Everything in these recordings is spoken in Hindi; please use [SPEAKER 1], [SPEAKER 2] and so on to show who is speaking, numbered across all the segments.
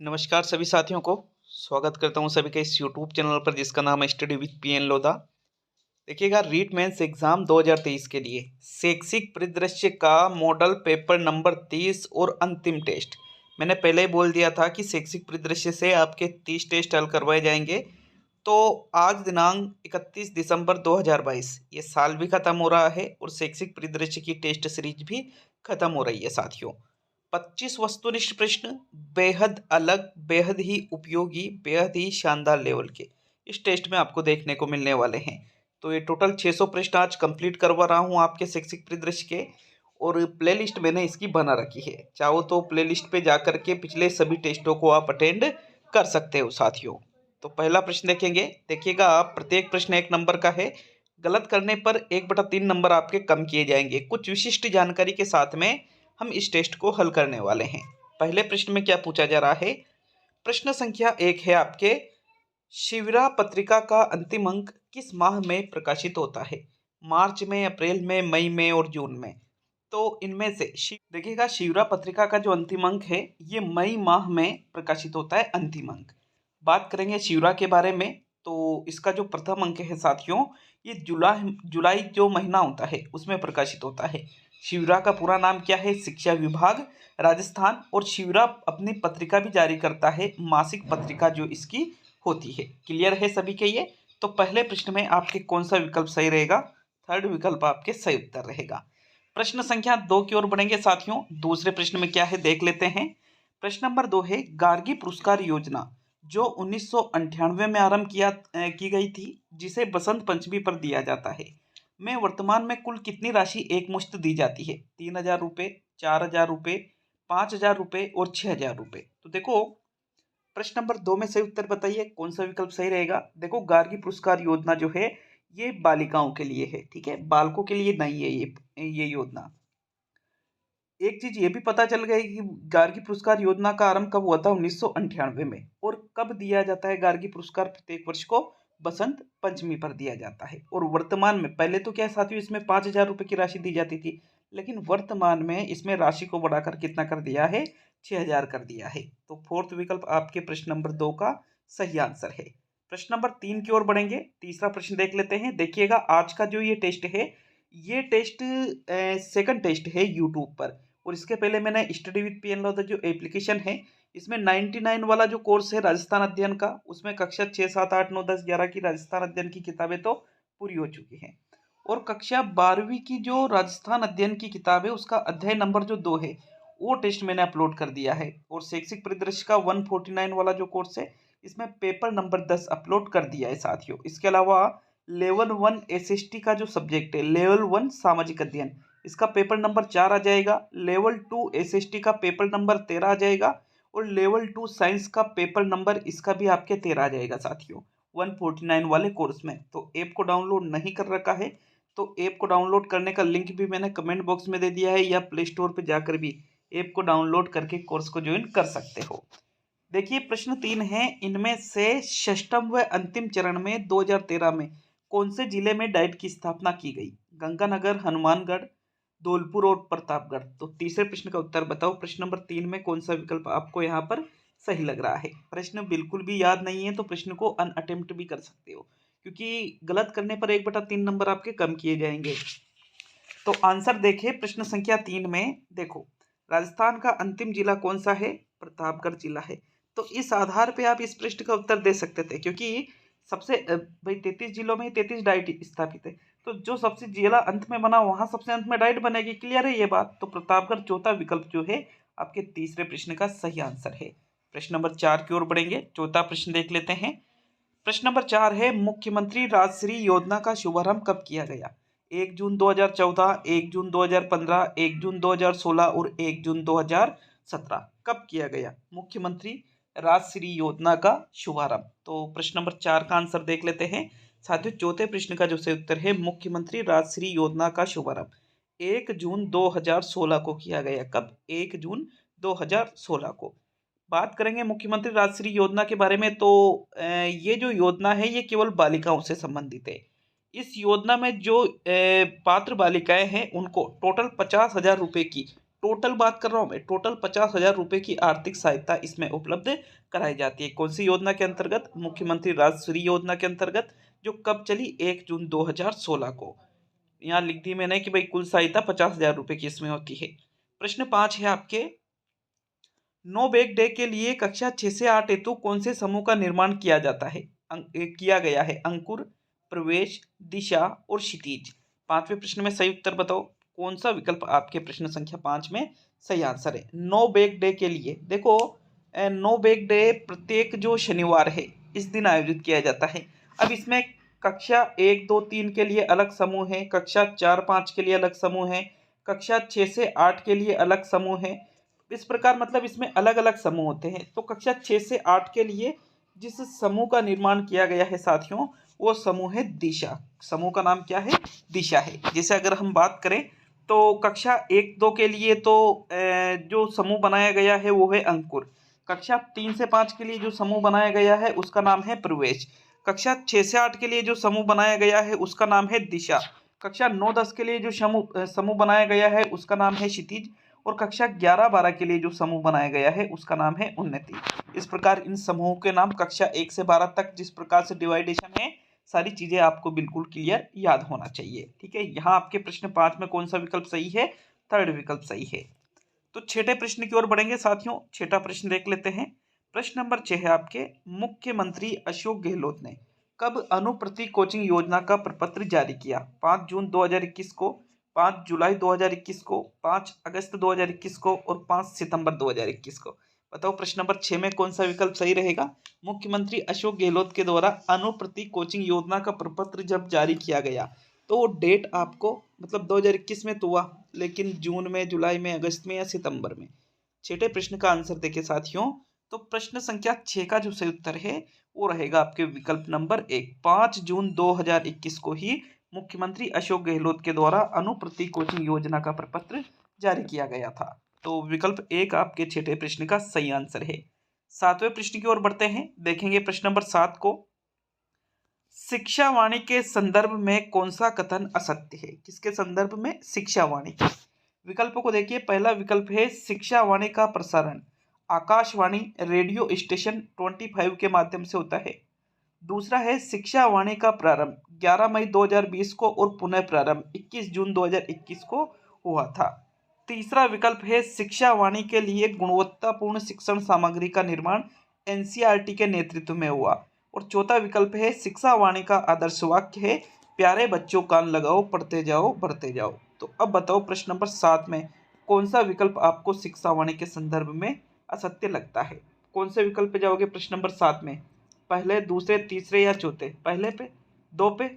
[SPEAKER 1] नमस्कार सभी साथियों को। स्वागत करता हूं सभी का इस यूट्यूब चैनल पर जिसका नाम है स्टडी विद पीएन लोधा। देखिएगा, रीट मेंस एग्जाम 2023 के लिए शैक्षिक परिदृश्य का मॉडल पेपर नंबर 30 और अंतिम टेस्ट। मैंने पहले ही बोल दिया था कि शैक्षिक परिदृश्य से आपके 30 टेस्ट हल करवाए जाएंगे। तो आज दिनांक 31 दिसंबर 2022 ये साल भी खत्म हो रहा है और शैक्षिक परिदृश्य की टेस्ट सीरीज भी खत्म हो रही है साथियों। 25 वस्तुनिष्ठ प्रश्न, बेहद अलग, बेहद ही उपयोगी, बेहद ही शानदार लेवल के इस टेस्ट में आपको देखने को मिलने वाले हैं। तो ये टोटल 600 प्रश्न आज कंप्लीट करवा रहा हूँ आपके शैक्षिक परिदृश्य के। और प्लेलिस्ट मैंने इसकी बना रखी है, चाहो तो प्लेलिस्ट पे जाकर के पिछले सभी टेस्टों को आप अटेंड कर सकते हो साथियों। तो पहला प्रश्न देखेंगे। देखिएगा, आप प्रत्येक प्रश्न 1 नंबर का है। गलत करने पर 1/3 नंबर आपके कम किए जाएंगे। कुछ विशिष्ट जानकारी के साथ में हम इस टेस्ट को हल करने वाले हैं। पहले प्रश्न में क्या पूछा जा रहा है? प्रश्न संख्या 1 है आपके, शिविरा पत्रिका का अंतिम अंक किस माह में प्रकाशित होता है? मार्च में, अप्रैल में, मई में और जून में। तो इनमें से देखिएगा, शिविरा पत्रिका का जो अंतिम अंक है ये मई माह में प्रकाशित होता है अंतिम अंक। बात करेंगे शिविरा के बारे में, तो इसका जो प्रथम अंक है साथियों, ये जुलाई जुलाई जो महीना होता है उसमें प्रकाशित होता है। शिविरा का पूरा नाम क्या है? शिक्षा विभाग राजस्थान। और शिविरा अपनी पत्रिका भी जारी करता है, मासिक पत्रिका जो इसकी होती है। क्लियर है सभी के ये? तो पहले प्रश्न में आपके कौन सा विकल्प सही रहेगा? थर्ड विकल्प आपके सही उत्तर रहेगा। प्रश्न संख्या 2 की ओर बढ़ेंगे साथियों। दूसरे प्रश्न में क्या है देख लेते हैं। प्रश्न नंबर 2 है, गार्गी पुरस्कार योजना जो 1998 में आरंभ की गई थी, जिसे बसंत पंचमी पर दिया जाता है, में वर्तमान में कुल कितनी राशि एक मुश्त दी जाती है? 3,000 रुपये, 4,000 रुपये, 5,000 रुपये और 6,000 रुपये। तो देखो, प्रश्न नंबर 2 में सही उत्तर बताइए, कौन सा विकल्प सही रहेगा? देखो, गार्गी पुरस्कार योजना जो है ये बालिकाओं के लिए है, ठीक है, बालकों के लिए नहीं है ये योजना। एक चीज ये भी पता चल गई कि गार्गी पुरस्कार योजना का आरंभ कब हुआ था? 1998 में। और कब दिया जाता है गार्गी पुरस्कार? प्रत्येक वर्ष को बसंत पंचमी पर दिया जाता है। और वर्तमान में, पहले तो क्या साथियों, इसमें 5,000 रुपये की राशि दी जाती थी, लेकिन वर्तमान में इसमें राशि को बढ़ाकर कितना कर दिया है? 6,000 कर दिया है। तो फोर्थ विकल्प आपके प्रश्न नंबर 2 का सही आंसर है। प्रश्न नंबर 3 की ओर बढ़ेंगे। तीसरा प्रश्न देख लेते हैं। देखिएगा, आज का जो ये टेस्ट है, ये टेस्ट सेकंड टेस्ट है यूट्यूब पर। और इसके पहले मैंने स्टडी विद पीएन लॉ जो एप्लीकेशन है, इसमें 99 वाला जो कोर्स है राजस्थान अध्ययन का, उसमें कक्षा 6, 7, 8, 9, 10, 11 की राजस्थान अध्ययन की किताबें तो पूरी हो चुकी हैं। और कक्षा 12वीं की जो राजस्थान अध्ययन की किताब है उसका अध्याय नंबर जो 2 है वो टेस्ट मैंने अपलोड कर दिया है। और शैक्षिक परिदृश्य का 149 वाला जो कोर्स है, इसमें पेपर नंबर 10 अपलोड कर दिया है साथियों। इसके अलावा लेवल 1 एसएसटी का जो सब्जेक्ट है, लेवल 1 सामाजिक अध्ययन, इसका पेपर नंबर 4 आ जाएगा। लेवल 2 एसएसटी का पेपर नंबर 13 आ जाएगा। और लेवल 2 साइंस का पेपर नंबर इसका भी आपके 13 आ जाएगा साथियों, 149 वाले कोर्स में। तो ऐप को डाउनलोड नहीं कर रखा है तो ऐप को डाउनलोड करने का लिंक भी मैंने कमेंट बॉक्स में दे दिया है, या प्ले स्टोर पर जाकर भी ऐप को डाउनलोड करके कोर्स को ज्वाइन कर सकते हो। देखिए, प्रश्न 3 है, इनमें से षष्ठम व अंतिम चरण में 2013 में कौन से जिले में डाइट की स्थापना की गई? गंगानगर, हनुमानगढ़, धौलपुर और प्रतापगढ़। तो तीसरे प्रश्न का उत्तर बताओ। प्रश्न नंबर 3 में कौन सा विकल्प आपको यहाँ पर सही लग रहा है? प्रश्न बिल्कुल भी याद नहीं है तो प्रश्न को अनअटेम्प्ट भी कर सकते हो, क्योंकि गलत करने पर 1/3 नंबर आपके कम किए जाएंगे। तो आंसर देखिए, प्रश्न संख्या 3 में देखो, राजस्थान का अंतिम जिला कौन सा है? प्रतापगढ़ जिला है। तो इस आधार पे आप इस प्रश्न का उत्तर दे सकते थे, क्योंकि सबसे भाई 33 जिलों में 33 डाइट स्थापित है, तो जो सबसे जिला अंत में बना वहां सबसे अंत में डाइट बनेगी। क्लियर है ये बात? तो प्रतापगढ़ चौथा विकल्प जो है आपके तीसरे प्रश्न का सही आंसर है। प्रश्न नंबर 4 की ओर बढ़ेंगे। चौथा प्रश्न देख लेते हैं। प्रश्न नंबर 4 है, मुख्यमंत्री राजश्री योजना का शुभारंभ कब किया गया? 1 जून 2014, 1 जून 2015, 1 जून 2016 और 1 जून 2017। कब किया गया मुख्यमंत्री राजश्री योजना का शुभारंभ? तो प्रश्न नंबर 4 का आंसर देख लेते हैं साथियों। चौथे प्रश्न का जो सही उत्तर है, मुख्यमंत्री राजश्री योजना का शुभारंभ 1 जून 2016 को किया गया। कब? 1 जून 2016 को। बात करेंगे मुख्यमंत्री राजश्री योजना के बारे में, तो ये जो योजना है ये केवल बालिकाओं से संबंधित है। इस योजना में जो पात्र बालिकाएं हैं उनको टोटल 50,000 रुपये की टोटल बात कर रहा हूँ मैं, टोटल 50,000 रुपये की आर्थिक सहायता इसमें उपलब्ध कराई जाती है। कौन सी योजना के अंतर्गत? मुख्यमंत्री राजश्री योजना के अंतर्गत, जो कब चली? 1 जून 2016 को। यहाँ लिख दी मैंने कि भाई कुल सहायता 50,000 रुपये की इसमें होती है। प्रश्न 5 है आपके, नो बैग डे के लिए कक्षा 6 से 8 हेतु कौन से समूह का निर्माण किया जाता है? किया गया है? अंकुर, प्रवेश, दिशा और क्षितिज। पांचवें प्रश्न में सही उत्तर बताओ, कौन सा विकल्प आपके प्रश्न संख्या 5 में सही आंसर है? नो बैग डे के लिए देखो, नो बैग डे प्रत्येक जो शनिवार है इस दिन आयोजित किया जाता है। अब इसमें कक्षा 1, 2, 3 के लिए अलग समूह है, कक्षा 4, 5 के लिए अलग समूह है, कक्षा 6 से 8 के लिए अलग समूह है। इस प्रकार मतलब इसमें अलग अलग समूह होते हैं। तो कक्षा 6 से 8 के लिए जिस समूह का निर्माण किया गया है साथियों, वो समूह है दिशा। समूह का नाम क्या है? दिशा है। जैसे अगर हम बात करें तो कक्षा 1, 2 के लिए तो जो समूह बनाया गया है वो है अंकुर। कक्षा 3 से 5 के लिए जो समूह बनाया गया है उसका नाम है प्रवेश। कक्षा 6 से 8 के लिए जो समूह बनाया गया है उसका नाम है दिशा। कक्षा 9, 10 के लिए जो समूह बनाया गया है उसका नाम है क्षितिज। और कक्षा 11, 12 के लिए जो समूह बनाया गया है उसका नाम है उन्नति। इस प्रकार इन समूहों के नाम कक्षा 1 से 12 तक जिस प्रकार से डिवाइडेशन है, सारी चीजें आपको बिल्कुल क्लियर याद होना चाहिए। ठीक है, यहाँ आपके प्रश्न 5 में कौन सा विकल्प सही है? थर्ड विकल्प सही है। तो छठे प्रश्न की ओर बढ़ेंगे साथियों। छठा प्रश्न देख लेते हैं। प्रश्न नंबर 6 है आपके, मुख्यमंत्री अशोक गहलोत ने कब अनुप्रति कोचिंग योजना का प्रपत्र जारी किया? 5 जून 2021 को, 5 जुलाई 2021 को, 5 अगस्त 2021 को और 5 सितंबर 2021 को। बताओ प्रश्न नंबर 6 में कौन सा विकल्प सही रहेगा? मुख्यमंत्री अशोक गहलोत के द्वारा अनुप्रति कोचिंग योजना का प्रपत्र जब जारी किया गया तो वो डेट आपको मतलब 2021 में तो हुआ, लेकिन जून में, जुलाई में, अगस्त में या सितंबर में? छठे प्रश्न का आंसर देखें साथियों, तो प्रश्न संख्या 6 का जो सही उत्तर है वो रहेगा आपके विकल्प नंबर 1। 5 जून 2021 को ही मुख्यमंत्री अशोक गहलोत के द्वारा अनुप्रति कोचिंग योजना का प्रपत्र जारी किया गया था। तो विकल्प 1 आपके छठे प्रश्न का सही आंसर है। सातवें प्रश्न की ओर बढ़ते हैं। देखेंगे प्रश्न नंबर 7 को, शिक्षा वाणी के संदर्भ में कौन सा कथन असत्य है? किसके संदर्भ में? शिक्षा वाणी के। विकल्पों को देखिए। पहला विकल्प है शिक्षा वाणी का प्रसारण आकाशवाणी रेडियो स्टेशन 25 के माध्यम से होता है। दूसरा है शिक्षा वाणी का प्रारंभ 11 मई 2020 को और पुनः प्रारंभ 21 जून 2021 को हुआ था। तीसरा विकल्प है शिक्षा वाणी के लिए गुणवत्तापूर्ण शिक्षण सामग्री का निर्माण एनसीईआरटी के नेतृत्व में हुआ। और चौथा विकल्प है शिक्षा वाणी का आदर्श वाक्य है प्यारे बच्चों कान लगाओ पढ़ते जाओ बढ़ते जाओ। तो अब बताओ प्रश्न नंबर 7 में कौन सा विकल्प आपको शिक्षा वाणी के संदर्भ में असत्य लगता है? कौन से विकल्प पे जाओगे प्रश्न नंबर 7 में? पहले, दूसरे, तीसरे या चौथे? पहले पे, 2 पे,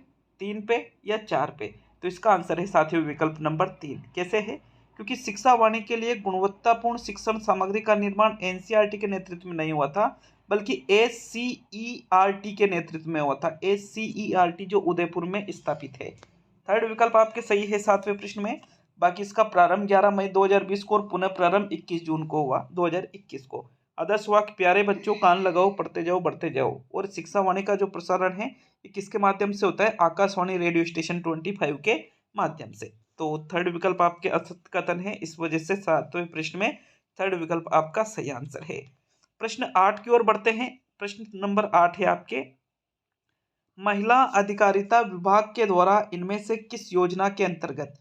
[SPEAKER 1] 3 पे या 4 पे? तो इसका आंसर है साथियों विकल्प नंबर 3। कैसे है? क्योंकि शिक्षा वाणी के लिए गुणवत्तापूर्ण शिक्षण सामग्री का निर्माण एनसीईआरटी के नेतृत्व में नहीं हुआ था, बल्कि एससीईआरटी के नेतृत्व में हुआ था। एससीईआरटी जो उदयपुर में स्थापित है। थर्ड विकल्प आपके सही है 7वें प्रश्न में। बाकी इसका प्रारंभ 11 मई 2020 को और पुनः प्रारंभ 21 जून को हुआ 2021 को। आदर्श वाक्य प्यारे बच्चों कान लगाओ पढ़ते जाओ बढ़ते जाओ। और शिक्षा वाणी का जो प्रसारण है ये किसके माध्यम से होता है? आकाशवाणी रेडियो स्टेशन 25 के माध्यम से। तो थर्ड विकल्प आपके असत्य कथन है, इस वजह से 7वें प्रश्न में थर्ड विकल्प आपका सही आंसर है। प्रश्न 8 की ओर बढ़ते हैं। प्रश्न नंबर 8 है आपके, महिला अधिकारिता विभाग के द्वारा इनमें से किस योजना के अंतर्गत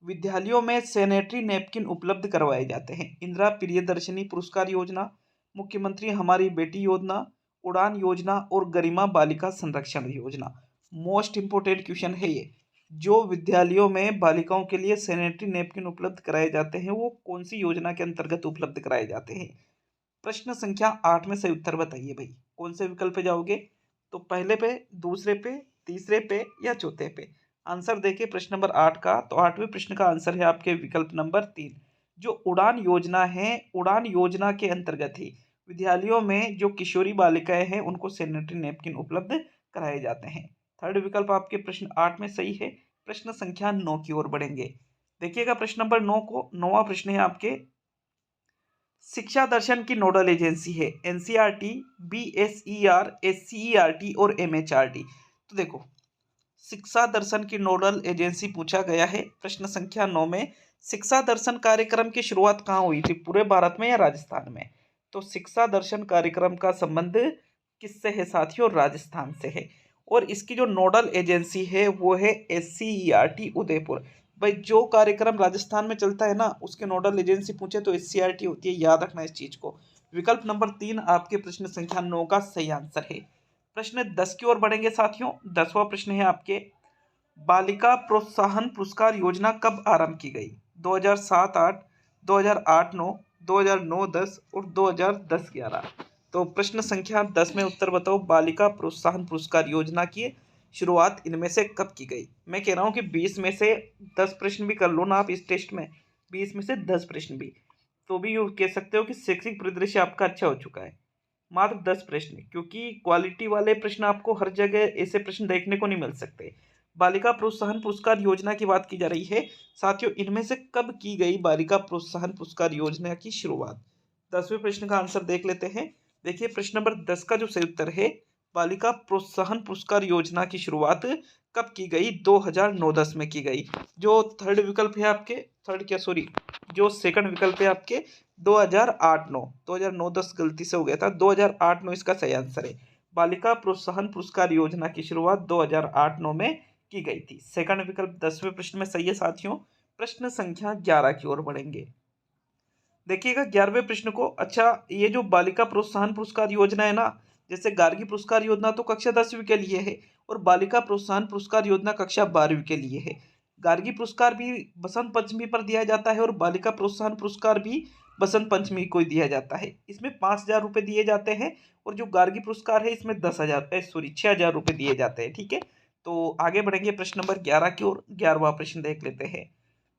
[SPEAKER 1] विद्यालयों में सैनिटरी नैपकिन उपलब्ध करवाए जाते हैं? इंदिरा प्रियदर्शनी पुरस्कार योजना, मुख्यमंत्री हमारी बेटी योजना, उड़ान योजना और गरिमा बालिका संरक्षण योजना। मोस्ट इंपोर्टेंट क्वेश्चन है ये। जो विद्यालयों में बालिकाओं के लिए सैनिटरी नैपकिन उपलब्ध कराए जाते हैं वो कौन सी योजना के अंतर्गत उपलब्ध कराए जाते हैं? प्रश्न संख्या 8 में सही उत्तर बताइए भाई। कौन से विकल्प पे जाओगे? तो पहले पे, दूसरे पे, तीसरे पे या चौथे पे? आंसर देखिए प्रश्न नंबर 8 का। तो 8वें प्रश्न का आंसर है आपके विकल्प नंबर 3। जो उड़ान योजना है, उड़ान योजना के अंतर्गत ही विद्यालयों में जो किशोरी बालिकाएं हैं उनको सैनिटरी नैपकिन उपलब्ध कराए जाते हैं। थर्ड विकल्प आपके प्रश्न 8 में सही है। प्रश्न संख्या 9 की ओर बढ़ेंगे। देखिएगा प्रश्न नंबर 9 को। 9वां प्रश्न है आपके, शिक्षा दर्शन की नोडल एजेंसी है एनसीईआरटी, बीएसईआर, एससीईआरटी और एमएचआरटी। तो देखो शिक्षा दर्शन की नोडल एजेंसी पूछा गया है प्रश्न संख्या 9 में। शिक्षा दर्शन कार्यक्रम की शुरुआत कहाँ हुई थी, पूरे भारत में या राजस्थान में? तो शिक्षा दर्शन कार्यक्रम का संबंध किससे है साथियों? राजस्थान से है। और इसकी जो नोडल एजेंसी है वो है SCERT उदयपुर। भाई जो कार्यक्रम राजस्थान में चलता है ना उसके नोडल एजेंसी पूछे तो SCERT होती है, याद रखना इस चीज को। विकल्प नंबर 3 आपके प्रश्न संख्या 9 का सही आंसर है। प्रश्न 10 की ओर बढ़ेंगे साथियों। 10वां प्रश्न है आपके, बालिका प्रोत्साहन पुरस्कार योजना कब आरंभ की गई? 2007-8, 2008-9, 2009-10 और 2010-11। तो प्रश्न संख्या 10 में उत्तर बताओ, बालिका प्रोत्साहन पुरस्कार योजना की शुरुआत इनमें से कब की गई? मैं कह रहा हूँ कि 20 में से 10 प्रश्न भी कर लो ना आप इस टेस्ट में, 20 में से 10 प्रश्न भी, तो भी यूँ कह सकते हो कि शैक्षिक परिदृश्य आपका अच्छा हो चुका है। मात्र 10 प्रश्न, क्योंकि क्वालिटी वाले प्रश्न आपको हर जगह ऐसे प्रश्न देखने को नहीं मिल सकते। बालिका प्रोत्साहन पुरस्कार योजना की बात की जा रही है साथियों, इनमें से कब की गई बालिका प्रोत्साहन पुरस्कार योजना की शुरुआत? 10वें प्रश्न का आंसर देख लेते हैं। देखिए प्रश्न नंबर 10 का जो सही उत्तर है, बालिका प्रोत्साहन पुरस्कार योजना की शुरुआत कब की गई? 2009-10 में की गई। जो थर्ड विकल्प है आपके, थर्ड क्या सॉरी, जो सेकंड विकल्प है आपके 2008-9, 2009-10 गलती से हो गया था, 2008-9 इसका सही आंसर है। बालिका प्रोत्साहन पुरस्कार योजना की शुरुआत 2008-9 में की गई थी। सेकंड विकल्प 10वें प्रश्न में सही है साथियों। प्रश्न संख्या 11 की ओर बढ़ेंगे। देखिएगा 11वें प्रश्न को, अच्छा ये जो बालिका प्रोत्साहन पुरस्कार योजना है ना, जैसे गार्गी पुरस्कार योजना तो कक्षा 10वीं के लिए है और बालिका प्रोत्साहन पुरस्कार योजना कक्षा 12वीं के लिए है। गार्गी पुरस्कार भी बसंत पंचमी पर दिया जाता है और बालिका प्रोत्साहन पुरस्कार भी बसंत पंचमी को ही दिया जाता है। इसमें 5,000 रुपये दिए जाते हैं और जो गार्गी पुरस्कार है इसमें 6,000 रुपये दिए जाते हैं। ठीक है, तो आगे बढ़ेंगे प्रश्न नंबर 11 की ओर। 11वां प्रश्न देख लेते हैं।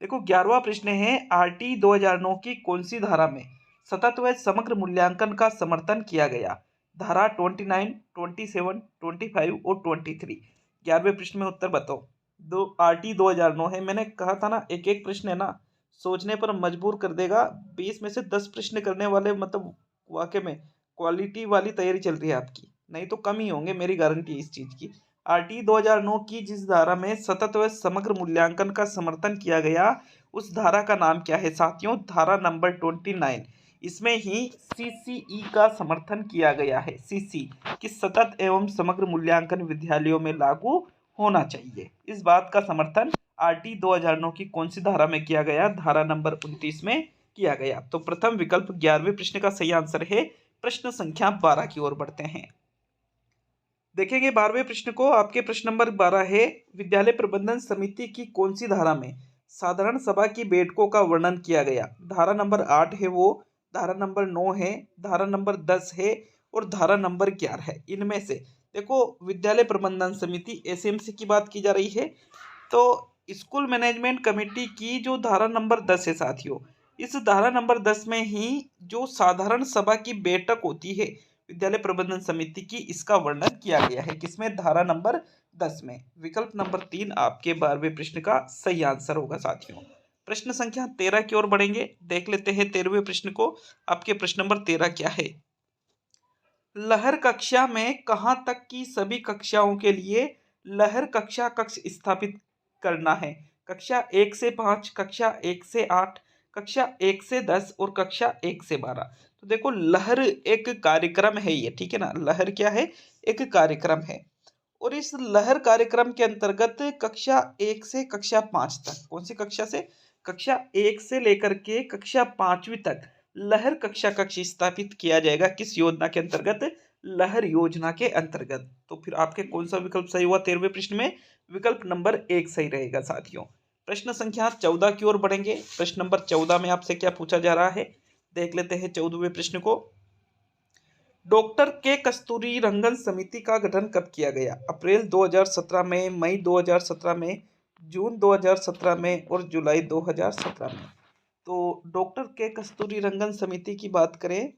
[SPEAKER 1] देखो 11वां प्रश्न है, RT 2009 की कौन सी धारा में सतत व समग्र मूल्यांकन का समर्थन किया गया? धारा 29, 27, 25 और 23। 11वें प्रश्न में उत्तर बताओ। दो RT 2009 है, मैंने कहा था ना एक एक प्रश्न है ना सोचने पर मजबूर कर देगा। 20 में से 10 प्रश्न करने वाले मतलब वाकई में क्वालिटी वाली तैयारी चल रही है आपकी, नहीं तो कम ही होंगे, मेरी गारंटी है इस चीज की। RT 2009 की जिस धारा में सतत व समग्र मूल्यांकन का समर्थन किया गया उस धारा का नाम क्या है साथियों? धारा नंबर 29। इसमें ही CCE का समर्थन किया गया है, CC कि सतत एवं समग्र मूल्यांकन विद्यालयों में लागू होना चाहिए। इस बात का समर्थन RT 2009 की कौन सी धारा में किया गया? धारा नंबर 29 में किया गया। तो प्रथम विकल्प 11वें प्रश्न का सही आंसर है। प्रश्न संख्या 12 की ओर बढ़ते हैं। देखेंगे 12वें प्रश्न को, आपके प्रश्न नंबर 12 है, विद्यालय प्रबंधन समिति की कौन सी धारा में साधारण सभा की बैठकों का वर्णन किया गया? धारा नंबर 8 है वो, धारा नंबर 9 है, धारा नंबर 10 है और धारा नंबर 11 है। इनमें से देखो विद्यालय प्रबंधन समिति SMC की बात की जा रही है, तो स्कूल मैनेजमेंट कमेटी की जो धारा नंबर 10 है साथियों, इस धारा नंबर 10 में ही जो साधारण सभा की बैठक होती है विद्यालय प्रबंधन समिति की, इसका वर्णन किया गया है। किसमें? धारा नंबर 10 में। विकल्प नंबर 3 आपके 12वें प्रश्न का सही आंसर होगा साथियों। प्रश्न संख्या 13 की ओर बढ़ेंगे, देख लेते हैं 13वें प्रश्न को। आपके प्रश्न नंबर 13 क्या है? लहर कक्षा में कहाँ तक की सभी कक्षाओं के लिए लहर कक्षा कक्ष स्थापित करना है? कक्षा 1 से 5, कक्षा 1 से 8, कक्षा 1 से 10 और कक्षा 1 से 12। तो देखो लहर एक कार्यक्रम है ये, ठीक है ना, लहर क्या है? एक कार्यक्रम है और इस लहर कार्यक्रम के अंतर्गत कक्षा 1 से कक्षा 5 तक, कौन सी कक्षा से? कक्षा 1 से लेकर के कक्षा 5वीं तक लहर कक्षा कक्ष स्थापित किया जाएगा। किस योजना के अंतर्गत? लहर योजना के अंतर्गत। तो फिर आपके कौन सा विकल्प सही हुआ 13वें प्रश्न में? विकल्प नंबर 1 सही रहेगा साथियों। प्रश्न संख्या 14 की ओर बढ़ेंगे। प्रश्न नंबर 14 में आपसे क्या पूछा जा रहा है, देख लेते हैं 14वें प्रश्न को। डॉक्टर के कस्तूरी रंगन समिति का गठन कब किया गया? अप्रैल 2017 में, मई 2017 में, जून 2017 में और जुलाई 2017 में। तो डॉक्टर के कस्तूरी रंगन समिति की बात करें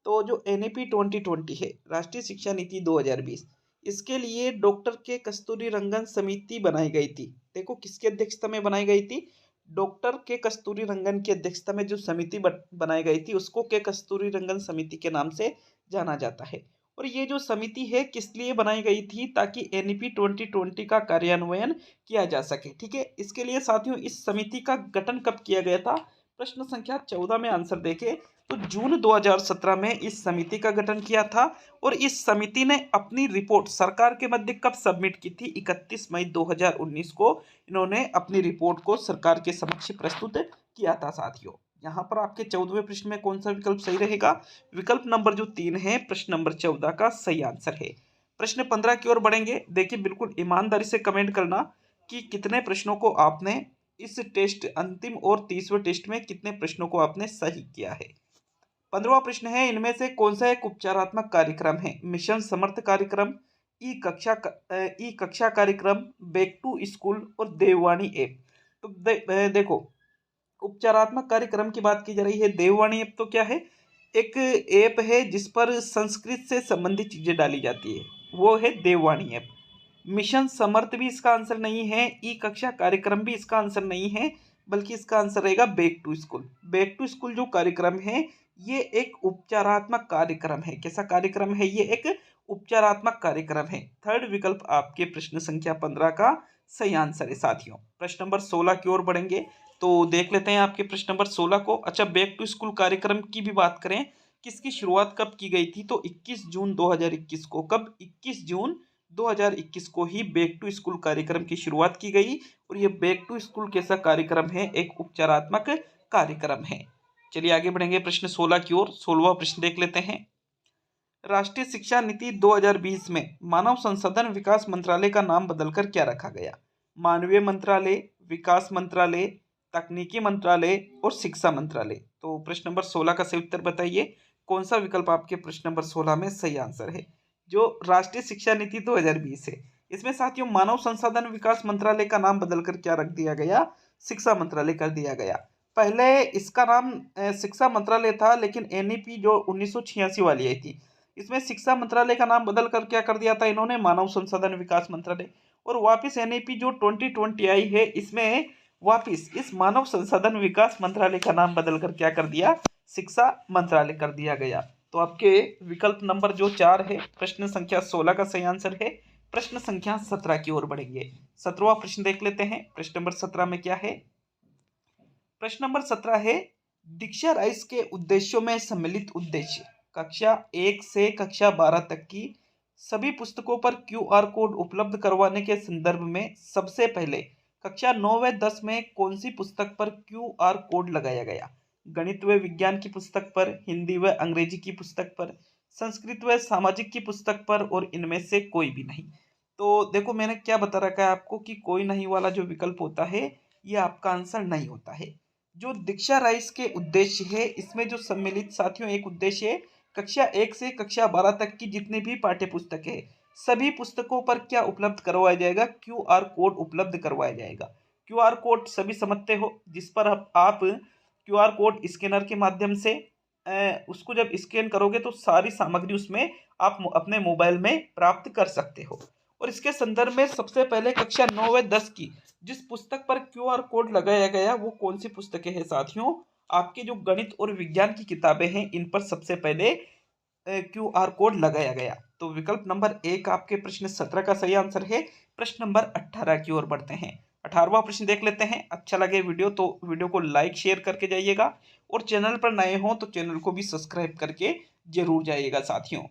[SPEAKER 1] तो जो NEP 2020 है, राष्ट्रीय शिक्षा नीति 2020, इसके लिए डॉक्टर के कस्तूरी रंगन समिति बनाई गई थी। देखो किसकी अध्यक्षता में बनाई गई थी? डॉक्टर के कस्तूरी रंगन की अध्यक्षता में जो समिति बनाई गई थी उसको के कस्तूरी रंगन समिति के नाम से जाना जाता है। और ये जो समिति है किस लिए बनाई गई थी, ताकि एनईपी 2020 का कार्यान्वयन किया जा सके। ठीक है, इसके लिए साथियों इस समिति का गठन कब किया गया था, प्रश्न संख्या 14 में आंसर देखें तो जून 2017 में इस समिति का गठन किया था। और इस समिति ने अपनी रिपोर्ट सरकार के मध्य कब सबमिट की थी, 31 मई 2019 को इन्होंने अपनी रिपोर्ट को सरकार के समक्ष प्रस्तुत किया था। साथियों यहाँ पर आपके 14वें प्रश्न में कौन सा विकल्प सही रहेगा, विकल्प नंबर जो 3 है प्रश्न नंबर 14 का सही आंसर है। प्रश्न 15 की ओर बढ़ेंगे। देखिए बिल्कुल ईमानदारी से कमेंट करना कि कितने प्रश्नों को आपने इस टेस्ट अंतिम और 30वें टेस्ट में कितने प्रश्नों को आपने सही किया है। 15वां प्रश्न है, इनमें से कौन सा एक उपचारात्मक कार्यक्रम है, मिशन समर्थ कार्यक्रम, ई कक्षा कार्यक्रम, बैक टू स्कूल और देववाणी ऐप। तो देखो उपचारात्मक कार्यक्रम की बात की जा रही है। देववाणी ऐप तो क्या है, एक ऐप है जिस पर संस्कृत से संबंधित चीजें डाली जाती है, वो है देववाणी ऐप। मिशन समर्थ भी इसका आंसर नहीं है, ई कक्षा कार्यक्रम भी इसका आंसर नहीं है, बल्कि इसका आंसर रहेगा back to school. Back to school जो कार्यक्रम है ये एक उपचारात्मक कार्यक्रम है। कैसा कार्यक्रम है, ये एक उपचारात्मक कार्यक्रम है। थर्ड विकल्प आपके प्रश्न संख्या 15 का सही आंसर है। साथियों प्रश्न नंबर 16 की ओर बढ़ेंगे तो देख लेते हैं आपके प्रश्न नंबर 16 को। अच्छा, बैक टू स्कूल कार्यक्रम की भी बात करें, किसकी शुरुआत कब की गई थी, तो 21 जून 2021 को। कब, 21 जून 2021 को ही बैक टू स्कूल कार्यक्रम की शुरुआत की गई। और ये बैक टू स्कूल कैसा कार्यक्रम है, एक उपचारात्मक कार्यक्रम है। चलिए आगे बढ़ेंगे प्रश्न 16 की ओर। 16वां प्रश्न देख लेते हैं। राष्ट्रीय शिक्षा नीति 2020 में मानव संसाधन विकास मंत्रालय का नाम बदलकर क्या रखा गया, मानवीय मंत्रालय, विकास मंत्रालय, तकनीकी मंत्रालय और शिक्षा मंत्रालय। तो प्रश्न नंबर 16 का सही उत्तर बताइए, कौन सा विकल्प आपके प्रश्न नंबर 16 में सही आंसर है। जो राष्ट्रीय शिक्षा नीति 2020 है, इसमें साथियों मानव संसाधन विकास मंत्रालय का नाम बदलकर क्या रख दिया गया, शिक्षा मंत्रालय कर दिया गया। पहले इसका नाम शिक्षा मंत्रालय था, लेकिन एनईपी जो 1986 वाली आई थी, इसमें शिक्षा मंत्रालय का नाम बदल कर क्या कर दिया था इन्होंने, मानव संसाधन विकास मंत्रालय। और वापस एनईपी जो 2020 आई है, इसमें वापस इस मानव संसाधन विकास मंत्रालय का नाम बदल कर क्या कर दिया, शिक्षा मंत्रालय कर दिया गया। तो आपके विकल्प नंबर जो 4 है प्रश्न संख्या 16 का सही आंसर है। प्रश्न संख्या 17 की ओर बढ़ेंगे। 17वां प्रश्न देख लेते हैं। प्रश्न नंबर 17 में क्या है, प्रश्न नंबर 17 है, दीक्षा राइस के उद्देश्यों में सम्मिलित उद्देश्य कक्षा 1 से कक्षा 12 तक की सभी पुस्तकों पर क्यूआर कोड उपलब्ध करवाने के संदर्भ में सबसे पहले कक्षा 9 व 10 में कौन सी पुस्तक पर क्यूआर कोड लगाया गया, गणित व विज्ञान की पुस्तक पर, हिंदी व अंग्रेजी की पुस्तक पर, संस्कृत व सामाजिक की पुस्तक पर, और इनमें से कोई भी नहीं। तो देखो मैंने क्या बता रखा है आपको कि कोई नहीं वाला जो विकल्प होता है ये आपका आंसर नहीं होता है। जो दीक्षा राइस के उद्देश्य है, इसमें जो सम्मिलित साथियों एक उद्देश्य है, कक्षा 1 से कक्षा 12 तक की जितनी भी पाठ्य पुस्तक है सभी पुस्तकों पर क्या उपलब्ध करवाया जाएगा, क्यूआर कोड उपलब्ध करवाया जाएगा। क्यूआर कोड सभी समझते हो, जिस पर आप क्यूआर कोड स्कैनर के माध्यम से उसको जब स्कैन करोगे तो सारी सामग्री उसमें आप अपने मोबाइल में प्राप्त कर सकते हो। और इसके संदर्भ में सबसे पहले कक्षा 9 व 10 की जिस पुस्तक पर क्यूआर कोड लगाया गया वो कौन सी पुस्तकें हैं साथियों, आपके जो गणित और विज्ञान की किताबें हैं इन पर सबसे पहले क्यूआर कोड लगाया गया। तो विकल्प नंबर 1 आपके प्रश्न 17 का सही आंसर है। प्रश्न नंबर 18 की ओर बढ़ते हैं। 18वां प्रश्न देख लेते हैं। अच्छा लगे वीडियो तो वीडियो को लाइक शेयर करके जाइएगा, और चैनल पर नए हो तो चैनल को भी सब्सक्राइब करके जरूर जाइएगा साथियों।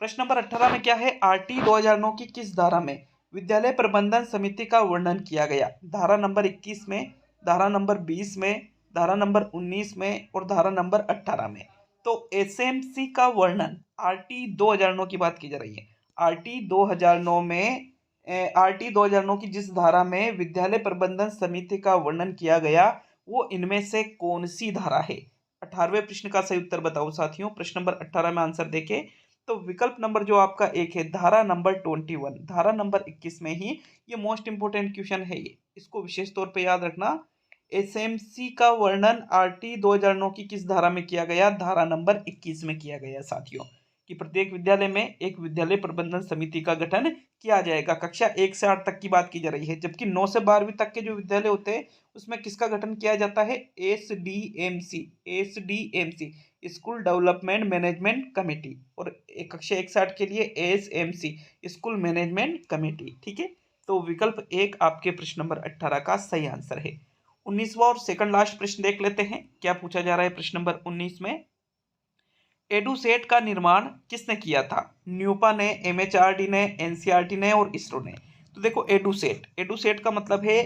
[SPEAKER 1] प्रश्न नंबर 18 में क्या है, आरटी 2009 की किस धारा में विद्यालय प्रबंधन समिति का वर्णन किया गया, धारा नंबर 21 में, धारा नंबर 20 में, धारा नंबर 19 में और धारा नंबर 18 में। तो एसएमसी का वर्णन आरटी 2009 की बात की जा रही है। आरटी 2009 में आरटी 2009 की जिस धारा में विद्यालय प्रबंधन समिति का वर्णन किया गया वो इनमें से कौन सी धारा है। 18वें प्रश्न का सही उत्तर बताओ साथियों। प्रश्न नंबर 18 में आंसर देखें तो विकल्प नंबर जो आपका 1 है धारा नंबर 21, धारा नंबर 21 में ही ये मोस्ट इंपोर्टेंट क्वेश्चन है, ये इसको विशेष तौर पे याद रखना। एसएमसी का वर्णन आरटी 2009 की किस धारा में किया गया, धारा नंबर 21 में किया गया साथियों। कि प्रत्येक विद्यालय में एक विद्यालय प्रबंधन समिति का गठन किया जाएगा। कक्षा 1 से 8 तक की बात की जा रही है, जबकि 9 से 12वीं तक के जो विद्यालय होते हैं उसमें किसका गठन किया जाता है? SDMC, school development management committee, और कक्षा 1 से 8 के लिए एसएमसी, स्कूल मैनेजमेंट कमेटी। ठीक है, तो विकल्प 1 आपके प्रश्न नंबर 18 का सही आंसर है। 19वां और सेकंड लास्ट प्रश्न देख लेते हैं, क्या पूछा जा रहा है प्रश्न नंबर 19 में। एडुसेट का निर्माण किसने किया था? न्यूपा ने, एमएचआरडी ने, एनसीईआरटी ने और इसरो ने। तो देखो एडुसेट का मतलब है,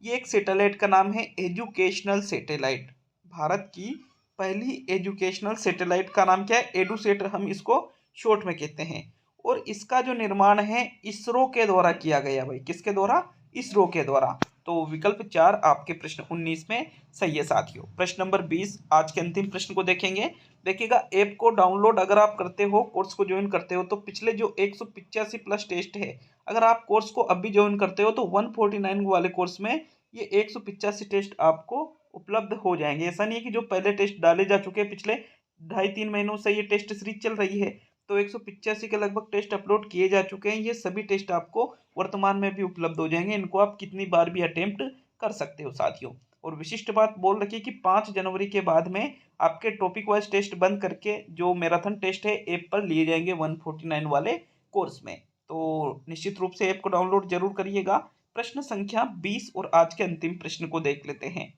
[SPEAKER 1] ये एक सैटेलाइट का नाम है, एजुकेशनल सैटेलाइट। भारत की पहली एजुकेशनल सैटेलाइट का नाम क्या है? एडुसेट, हम इसको शॉर्ट में कहते हैं। और इसका जो निर्माण है इसरो के द्वारा किया गया भाई। किसके द्वारा? इसरो के द्वारा। तो विकल्प 4 आपके प्रश्न 19 में सही है साथियों। प्रश्न नंबर 20 आज के अंतिम प्रश्न को देखेंगे। देखिएगा, ऐप को डाउनलोड अगर आप करते हो, कोर्स को ज्वाइन करते हो, तो पिछले जो 185 प्लस टेस्ट है, अगर आप कोर्स को अभी ज्वाइन करते हो तो 149 वाले कोर्स में ये 185 टेस्ट आपको उपलब्ध हो जाएंगे। ऐसा नहीं है कि जो पहले टेस्ट डाले जा चुके हैं, पिछले 2.5-3 महीनों से ये टेस्ट सीरीज चल रही है, तो 185 के लगभग टेस्ट अपलोड किए जा चुके हैं। ये सभी टेस्ट आपको वर्तमान में भी उपलब्ध हो जाएंगे, इनको आप कितनी बार भी अटेम्प्ट कर सकते हो साथियों। और विशिष्ट बात बोल रखी कि 5 जनवरी के बाद में आपके टॉपिक वाइज टेस्ट बंद करके जो मैराथन टेस्ट है ऐप पर लिए जाएंगे 149 वाले कोर्स में। तो निश्चित रूप से ऐप को डाउनलोड जरूर करिएगा। प्रश्न संख्या 20 और आज के अंतिम प्रश्न को देख लेते हैं।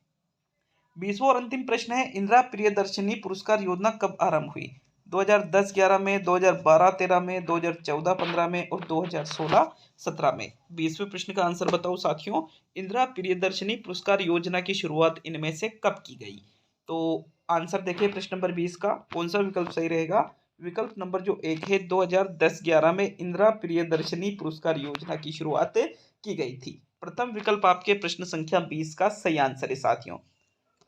[SPEAKER 1] 20वां और अंतिम प्रश्न है, इंदिरा प्रियदर्शनी पुरस्कार योजना कब आरंभ हुई? 2010-11 में, 2012-13 में, 2014-15 में और 2016-17 में। 20वें प्रश्न का आंसर बताओ साथियों। इंदिरा प्रियदर्शनी पुरस्कार योजना की शुरुआत इनमें से कब की गई? तो आंसर देखिए प्रश्न नंबर 20 का, कौन सा विकल्प सही रहेगा? विकल्प नंबर जो 1 है, 2010-11 में इंदिरा प्रियदर्शनी पुरस्कार योजना की शुरुआत की गई थी। प्रथम विकल्प आपके प्रश्न संख्या 20 का सही आंसर है साथियों।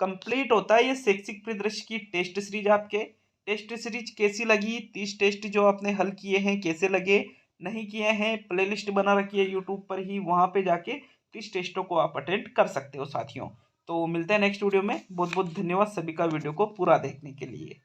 [SPEAKER 1] कंप्लीट होता है ये शैक्षिक परिदृश्य की टेस्ट सीरीज। आपके टेस्ट सीरीज कैसी लगी? 30 टेस्ट जो आपने हल किए हैं कैसे लगे? नहीं किए हैं, प्लेलिस्ट बना रखी है यूट्यूब पर ही, वहां पे जाके 30 टेस्टों को आप अटेंड कर सकते हो साथियों। तो मिलते हैं नेक्स्ट वीडियो में। बहुत बहुत धन्यवाद सभी का वीडियो को पूरा देखने के लिए।